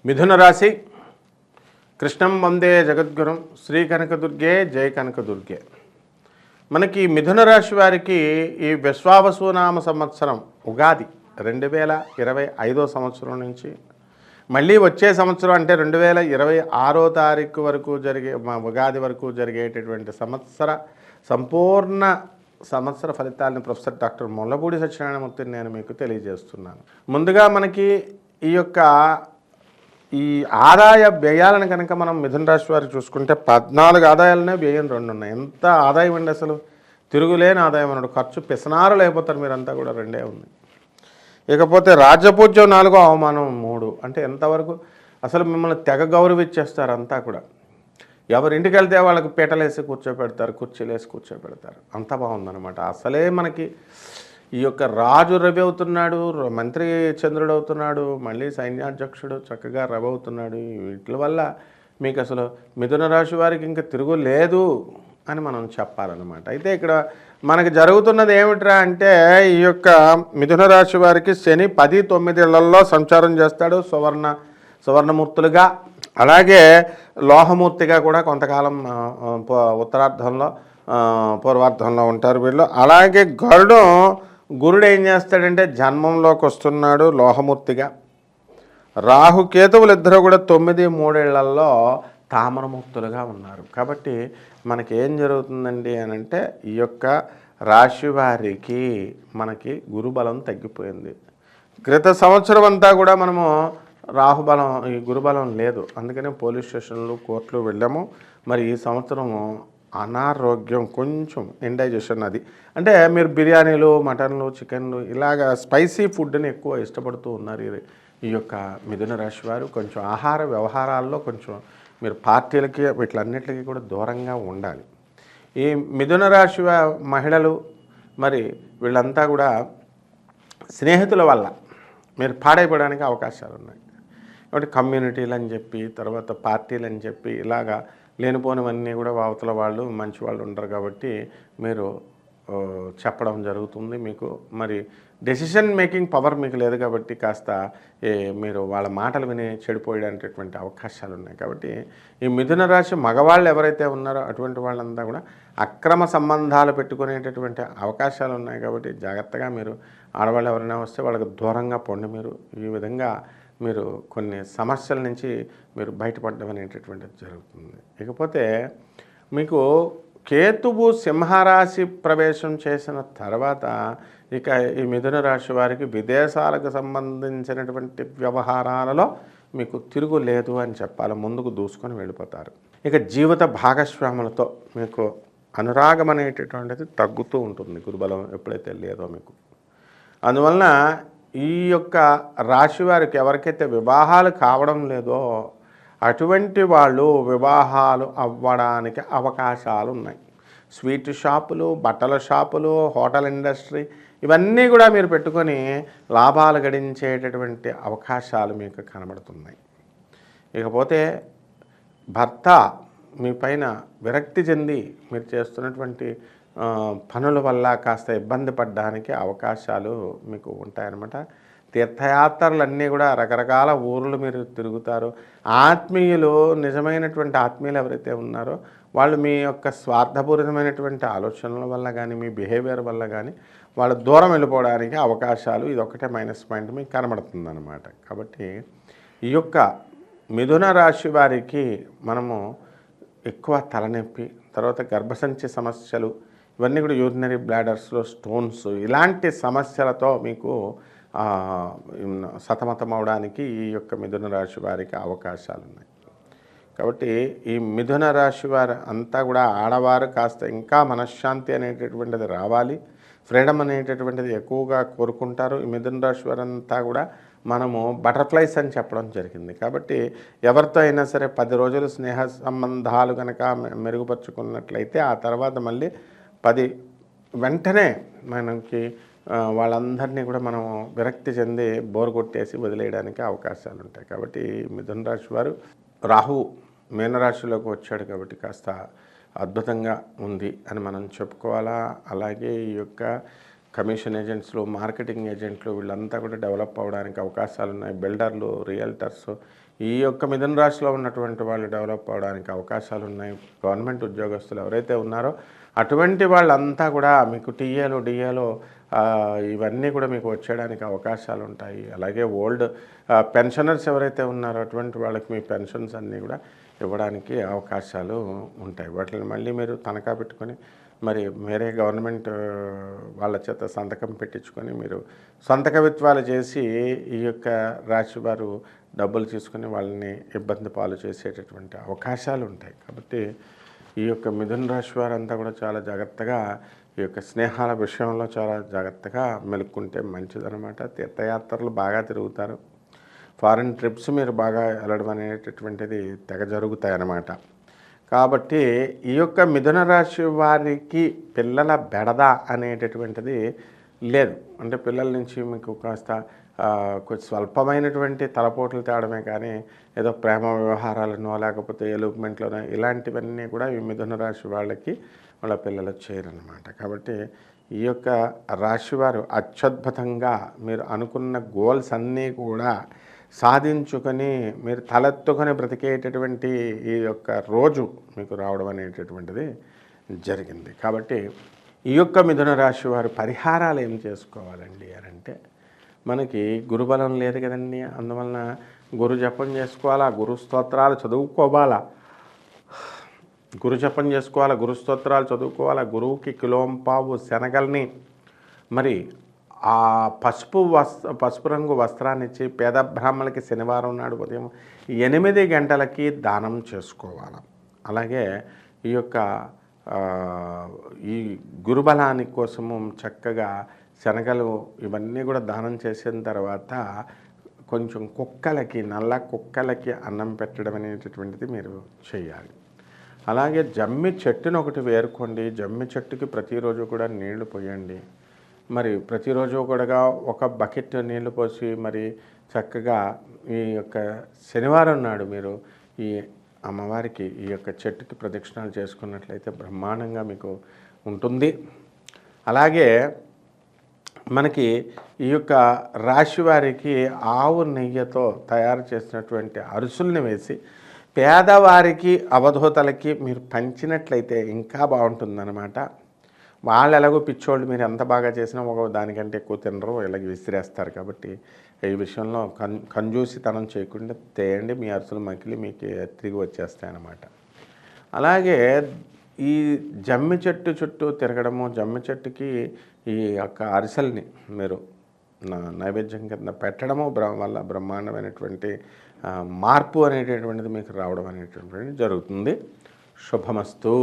మిథున రాశి కృష్ణం వందే జగద్గురం శ్రీ కనకదుర్గే జయ కనకదుర్గే. మనకి మిథున రాశి వారికి ఈ విశ్వావసునామ సంవత్సరం ఉగాది 2025 సంవత్సరం నుంచి మళ్ళీ వచ్చే సంవత్సరం అంటే 2026 తారీఖు వరకు జరిగే ఉగాది వరకు జరిగేటటువంటి సంపూర్ణ సంవత్సర ఫలితాలను ప్రొఫెసర్ డాక్టర్ ముల్లపూడి సత్యనారాయణమూర్తిని నేను మీకు తెలియజేస్తున్నాను. ముందుగా మనకి ఈ ఆదాయ వ్యయాలను కనుక మనం మిథున రాశి వారికి చూసుకుంటే 14 ఆదాయాలనే వ్యయం 2 ఉన్నాయి. ఎంత ఆదాయం అండి అసలు, తిరుగులేని ఆదాయం అన్నాడు. ఖర్చు పిసనారులు అయిపోతారు మీరంతా కూడా, 2 ఉంది. ఇకపోతే రాజ్యపూజ్యం 4, అవమానం 3. అంటే ఎంతవరకు అసలు మిమ్మల్ని తెగ గౌరవించేస్తారు అంతా కూడా. ఎవరింటికి వెళ్తే వాళ్ళకి పీటలేసి కూర్చోపెడతారు, కుర్చీలు వేసి కూర్చోపెడతారు. అంత బాగుందన్నమాట. అసలే మనకి ఈ యొక్క రాజు రవి అవుతున్నాడు, మంత్రి చంద్రుడు అవుతున్నాడు, మళ్ళీ సైన్యాధ్యక్షుడు చక్కగా రవి అవుతున్నాడు. వీటి వల్ల మీకు అసలు మిథున రాశి వారికి ఇంకా తిరుగు లేదు అని మనం చెప్పాలన్నమాట. అయితే ఇక్కడ మనకి జరుగుతున్నది ఏమిట్రా అంటే, ఈ యొక్క మిథున రాశి వారికి శని 10-9 ఇళ్లలో సంచారం చేస్తాడు. సువర్ణమూర్తులుగా, అలాగే లోహమూర్తిగా కూడా కొంతకాలం ఉత్తరార్ధంలో పూర్వార్ధంలో ఉంటారు వీళ్ళు. అలాగే గురుడు ఏం చేస్తాడంటే జన్మంలోకి వస్తున్నాడు లోహమూర్తిగా. రాహుకేతువులు ఇద్దరు కూడా 9-3 ఇళ్లలో తామరమూర్తులుగా ఉన్నారు. కాబట్టి మనకి ఏం జరుగుతుందండి అని అంటే, ఈ యొక్క రాశి వారికి మనకి గురుబలం తగ్గిపోయింది. క్రిత సంవత్సరం అంతా కూడా మనము రాహుబలం, ఈ గురుబలం లేదు. అందుకనే పోలీస్ స్టేషన్లు, కోర్టులు వెళ్ళాము. మరి ఈ సంవత్సరము అనారోగ్యం, కొంచెం ఇండైజెషన్ అది. అంటే మీరు బిర్యానీలు, మటన్లు, చికెన్లు ఇలాగ స్పైసీ ఫుడ్ని ఎక్కువ ఇష్టపడుతూ ఉన్నారు ఈ యొక్క మిథున రాశి వారు. కొంచెం ఆహార వ్యవహారాల్లో కొంచెం మీరు పార్టీలకి వీటిలన్నిటికీ కూడా దూరంగా ఉండాలి. ఈ మిథున రాశి మహిళలు మరి వీళ్ళంతా కూడా స్నేహితుల వల్ల మీరు పాడైపోవడానికి అవకాశాలు ఉన్నాయి. కాబట్టి కమ్యూనిటీలు అని చెప్పి, తర్వాత పార్టీలు అని చెప్పి ఇలాగా లేనిపోనివన్నీ కూడా అవతల వాళ్ళు మంచి వాళ్ళు ఉండరు. కాబట్టి మీరు చెప్పడం జరుగుతుంది. మీకు మరి డెసిషన్ మేకింగ్ పవర్ మీకు లేదు కాబట్టి కాస్త మీరు వాళ్ళ మాటలు విని చెడిపోయేటటువంటి అవకాశాలు ఉన్నాయి. కాబట్టి ఈ మిథున రాశి మగవాళ్ళు ఎవరైతే ఉన్నారో అటువంటి వాళ్ళంతా కూడా అక్రమ సంబంధాలు పెట్టుకునేటటువంటి అవకాశాలు ఉన్నాయి. కాబట్టి జాగ్రత్తగా మీరు ఆడవాళ్ళు ఎవరైనా వస్తే వాళ్ళకి దూరంగా పొండి. మీరు ఈ విధంగా మీరు కొన్ని సమస్యల నుంచి మీరు బయటపడడం అనేటటువంటిది జరుగుతుంది. ఇకపోతే మీకు కేతువు సింహరాశి ప్రవేశం చేసిన తర్వాత ఇక ఈ మిథున రాశి వారికి విదేశాలకు సంబంధించినటువంటి వ్యవహారాలలో మీకు తిరుగు లేదు అని చెప్పాలి. ముందుకు దూసుకొని వెళ్ళిపోతారు. ఇక జీవిత భాగస్వాములతో మీకు అనురాగం అనేటటువంటిది తగ్గుతూ ఉంటుంది, గురుబలం ఎప్పుడైతే లేదో మీకు. అందువలన ఈ యొక్క రాశి వారికి ఎవరికైతే వివాహాలు కావడం లేదో అటువంటి వాళ్ళు వివాహాలు అవ్వడానికి అవకాశాలు ఉన్నాయి. స్వీట్ షాపులు, బట్టల షాపులు, హోటల్ ఇండస్ట్రీ ఇవన్నీ కూడా మీరు పెట్టుకొని లాభాలు గడించేటటువంటి అవకాశాలు మీకు కనబడుతున్నాయి. ఇకపోతే భర్త మీ పైన విరక్తి చెంది మీరు చేస్తున్నటువంటి పనుల వల్ల కాస్త ఇబ్బంది పడడానికి అవకాశాలు మీకు ఉంటాయన్నమాట. తీర్థయాత్రలన్నీ కూడా రకరకాల ఊర్లు మీరు తిరుగుతారు. ఆత్మీయులు, నిజమైనటువంటి ఆత్మీయులు ఎవరైతే ఉన్నారో వాళ్ళు మీ యొక్క స్వార్థపూరితమైనటువంటి ఆలోచనల వల్ల కానీ, మీ బిహేవియర్ వల్ల కానీ వాళ్ళు దూరం వెళ్ళిపోవడానికి అవకాశాలు, ఇది ఒకటే మైనస్ పాయింట్ మీకు కనబడుతుంది అన్నమాట. కాబట్టి ఈ యొక్క మిథున రాశి వారికి మనము ఎక్కువ తలనొప్పి, తర్వాత గర్భసంచి సమస్యలు, ఇవన్నీ కూడా యూరినరీ బ్లాడర్స్లో స్టోన్స్, ఇలాంటి సమస్యలతో మీకు సతమతం అవడానికి ఈ యొక్క మిథున రాశి వారికి అవకాశాలు ఉన్నాయి. కాబట్టి ఈ మిథున రాశి వారు అంతా కూడా ఆడవారు కాస్త ఇంకా మనశ్శాంతి అనేటటువంటిది రావాలి, ఫ్రీడమ్ అనేటటువంటిది ఎక్కువగా కోరుకుంటారు. ఈ మిథున రాశి వారంతా కూడా మనము బటర్ఫ్లైస్ అని చెప్పడం జరిగింది. కాబట్టి ఎవరితో అయినా సరే 10 రోజులు స్నేహ సంబంధాలు కనుక మెరుగుపరుచుకున్నట్లయితే ఆ తర్వాత మళ్ళీ వెంటనే మనకి వాళ్ళందరినీ కూడా మనం విరక్తి చెంది బోర్ కొట్టేసి వదిలేయడానికి అవకాశాలు ఉంటాయి. కాబట్టి మిథున రాశి వారు రాహు మీనరాశిలోకి వచ్చాడు కాబట్టి కాస్త అద్భుతంగా ఉంది అని మనం చెప్పుకోవాలా. అలాగే ఈ యొక్క కమిషన్ ఏజెంట్స్లు, మార్కెటింగ్ ఏజెంట్లు వీళ్ళంతా కూడా డెవలప్ అవ్వడానికి అవకాశాలు ఉన్నాయి. బిల్డర్లు, రియల్టర్స్ ఈ యొక్క మిథున రాశిలో ఉన్నటువంటి వాళ్ళు డెవలప్ అవ్వడానికి అవకాశాలు ఉన్నాయి. గవర్నమెంట్ ఉద్యోగస్తులు ఎవరైతే ఉన్నారో అటువంటి వాళ్ళంతా కూడా మీకు టీఏలు, డిఏలు ఇవన్నీ కూడా మీకు వచ్చేయడానికి అవకాశాలు ఉంటాయి. అలాగే ఓల్డ్ పెన్షనర్స్ ఎవరైతే ఉన్నారో అటువంటి వాళ్ళకి మీ పెన్షన్స్ అన్నీ కూడా ఇవ్వడానికి అవకాశాలు ఉంటాయి. వాటిని మళ్ళీ మీరు తనఖా పెట్టుకొని మరి వేరే గవర్నమెంట్ వాళ్ళ చేత సంతకం పెట్టించుకొని మీరు సొంత కవిత్వాలు చేసి ఈ యొక్క రాశి వారు డబ్బులు తీసుకుని వాళ్ళని ఇబ్బంది పాలు చేసేటటువంటి అవకాశాలు ఉంటాయి. కాబట్టి ఈ యొక్క మిథున రాశి వారంతా కూడా చాలా జాగ్రత్తగా ఈ యొక్క స్నేహాల విషయంలో చాలా జాగ్రత్తగా మెలుక్కుంటే మంచిదన్నమాట. తీర్థయాత్రలు బాగా తిరుగుతారు. ఫారిన్ ట్రిప్స్ మీరు బాగా వెళ్ళడం అనేటటువంటిది తెగ జరుగుతాయి అన్నమాట. కాబట్టి ఈ యొక్క మిథున రాశి వారికి పిల్లల బెడద అనేటటువంటిది లేదు. అంటే పిల్లల నుంచి మీకు కాస్త కొంచెం స్వల్పమైనటువంటి తలపోట్లు తేవడమే కానీ ఏదో ప్రేమ వ్యవహారాలనో లేకపోతే ఎలూప్మెంట్లోనో ఇలాంటివన్నీ కూడా ఈ మిథున రాశి వాళ్ళకి వాళ్ళ పిల్లలు చేయరన్నమాట. కాబట్టి ఈ యొక్క రాశివారు అత్యద్భుతంగా మీరు అనుకున్న గోల్స్ అన్నీ కూడా సాధించుకొని మీరు తలెత్తుకొని బ్రతికేటటువంటి ఈ యొక్క రోజు మీకు రావడం అనేటటువంటిది జరిగింది. కాబట్టి ఈ యొక్క మిథున రాశి వారు పరిహారాలు ఏం చేసుకోవాలండి అని అంటే, మనకి గురుబలం లేదు కదండి. అందువలన గురు జపం చేసుకోవాలా, గురు స్తోత్రాలు చదువుకోవాలా, గురు జపం చేసుకోవాలా, గురు స్తోత్రాలు చదువుకోవాలా. గురువుకి కిలోంపావు శనగల్ని మరి ఆ పసుపు రంగు వస్త్రాన్ని ఇచ్చి పేద బ్రాహ్మణులకి శనివారం నాడు ఉదయం 8 గంటలకి దానం చేసుకోవాలి. అలాగే ఈ యొక్క ఈ గురుబలాని కోసము చక్కగా శనగలు ఇవన్నీ కూడా దానం చేసిన తర్వాత కొంచెం కుక్కలకి, నల్ల కుక్కలకి అన్నం పెట్టడం అనేటటువంటిది మీరు చేయాలి. అలాగే జమ్మి చెట్టును ఒకటి వేరుకోండి. జమ్మి చెట్టుకి ప్రతిరోజు కూడా నీళ్లు పోయండి. మరి ప్రతిరోజు కూడా ఒక బకెట్ నీళ్లు పోసి మరి చక్కగా ఈ యొక్క శనివారం నాడు మీరు ఈ అమ్మవారికి ఈ యొక్క చెట్టుకి ప్రదక్షిణాలు చేసుకున్నట్లయితే బ్రహ్మాండంగా మీకు ఉంటుంది. అలాగే మనకి ఈ యొక్క రాశి వారికి ఆవు నెయ్యితో తయారు చేసినటువంటి అరుసుల్ని వేసి పేదవారికి, అవధూతలకి మీరు పంచినట్లయితే ఇంకా బాగుంటుందన్నమాట. వాళ్ళు ఎలాగో పిచ్చోళ్ళు, మీరు ఎంత బాగా చేసినా ఒక దానికంటే ఎక్కువ తినరు, ఇలాగ విసిరేస్తారు. కాబట్టి ఈ విషయంలో కంజూసితనం చేయకుండా తేయండి. మీ అరుసులు మకిలి మీకు తిరిగి వచ్చేస్తాయన్నమాట. అలాగే ఈ జమ్మి చెట్టు చుట్టూ తిరగడము, జమ్మి చెట్టుకి ఈ యొక్క అరిసెల్ని మీరు నైవేద్యం కింద పెట్టడము వల్ల బ్రహ్మాండమైనటువంటి మార్పు అనేటటువంటిది మీకు రావడం అనేటటువంటిది జరుగుతుంది. శుభమస్తు.